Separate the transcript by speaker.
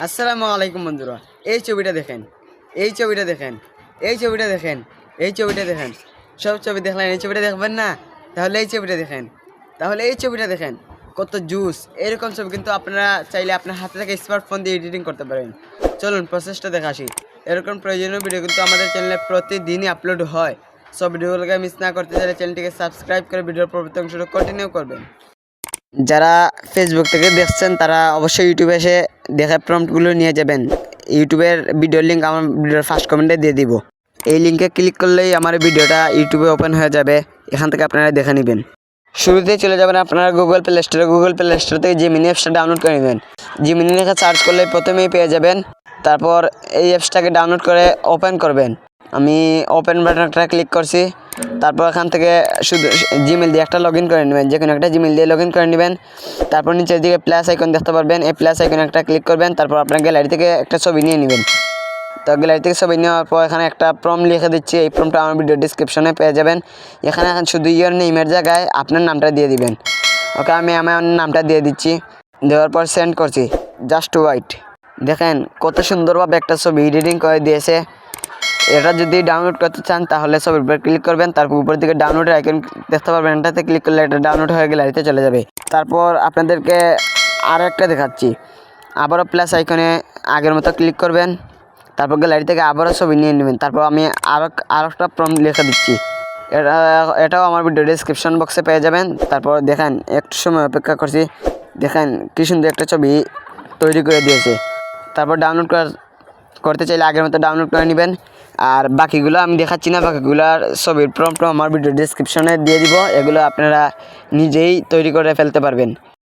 Speaker 1: আসসালামু আলাইকুম বন্ধুরা। এই ছবিটা দেখেন, এই ছবিটা দেখেন, এই ছবিটা দেখেন, এই ছবিটা দেখেন। সব ছবি দেখলেন, এই ছবিটা দেখবেন না? তাহলে এই ছবিটা দেখেন, তাহলে এই ছবিটা দেখেন। কত জুস! এরকম ছবি কিন্তু আপনারা চাইলে আপনার হাতে থেকে স্মার্টফোন দিয়ে এডিটিং করতে পারেন। চলুন প্রসেসটা দেখে আসি। এরকম প্রয়োজনীয় ভিডিও কিন্তু আমাদের চ্যানেলে প্রতিদিনই আপলোড হয়। সব ভিডিওগুলোকে মিস না করতে চাইলে চ্যানেলটিকে সাবস্ক্রাইব করে ভিডিওর পরবর্তী অংশটা কন্টিনিউ করবেন। যারা ফেসবুক থেকে দেখছেন তারা অবশ্যই ইউটিউবে এসে দেখে প্রম্পটগুলো নিয়ে যাবেন। ইউটিউবের ভিডিওর লিঙ্ক আমার ভিডিওর ফার্স্ট কমেন্টে দিয়ে দিব। এই লিঙ্কে ক্লিক করলেই আমার ভিডিওটা ইউটিউবে ওপেন হয়ে যাবে। এখান থেকে আপনারা দেখে নেবেন। শুরুতেই চলে যাবেন আপনারা গুগল প্লে স্টোর থেকে জিমিনি অ্যাপসটা ডাউনলোড করে নেবেন। জিমিনি লেখা সার্চ করলে প্রথমেই পেয়ে যাবেন। তারপর এই অ্যাপসটাকে ডাউনলোড করে ওপেন করবেন। আমি ওপেন বাটনটা ক্লিক করছি। তারপর এখান থেকে শুধু জিমেল দিয়ে একটা লগ ইন করে নেবেন, যে কোনো একটা জিমেল দিয়ে লগ ইন করে নেবেন। তারপর নিচের দিকে প্লাস আইকন দেখতে পারবেন, এই প্লাস আইকনে একটা ক্লিক করবেন। তারপর আপনার গ্যালারি থেকে একটা ছবি নিয়ে নেবেন। তো গ্যালারি থেকে ছবি নেওয়ার পর এখানে একটা প্রম্পট লিখে দিচ্ছি। এই প্রম্পটটা আমার ভিডিও ডিসক্রিপশনে পেয়ে যাবেন। এখানে এখন শুধু ইয়োর নেমের জায়গায় আপনার নামটা দিয়ে দিবেন। ওকে, আমি আমার নামটা দিয়ে দিচ্ছি। দেওয়ার পর সেন্ড করছি। Just white. দেখেন কত সুন্দরভাবে একটা ছবি এডিটিং করে দিয়েছে। এটা যদি ডাউনলোড করতে চান তাহলে ছবির উপর ক্লিক করবেন। তারপর উপর দিকে ডাউনলোডের আইকন দেখতে পারবেন, এটাতে ক্লিক করলে এটা ডাউনলোড হয়ে গ্যালারিতে চলে যাবে। তারপর আপনাদেরকে আরও একটা দেখাচ্ছি। আবারও প্লাস আইকনে আগের মতো ক্লিক করবেন। তারপর গ্যালারি থেকে আবারও ছবি নিয়ে নেবেন। তারপর আমি আরও একটা প্রম্পট লিখে দিচ্ছি। এটাও আমার ভিডিও ডিসক্রিপশন বক্সে পেয়ে যাবেন। তারপর দেখেন একটু সময় অপেক্ষা করছি। দেখেন কি সুন্দর একটা ছবি তৈরি করে দিয়েছে। তারপর ডাউনলোড করতে চাইলে আগের মতো ডাউনলোড করে নেবেন। আর বাকিগুলো আমি দেখাচ্ছি না, বাকিগুলোর ছবির প্রম্পট আমার ভিডিও ডিসক্রিপশনে দিয়ে দিব। এগুলো আপনারা নিজেই তৈরি করে ফেলতে পারবেন।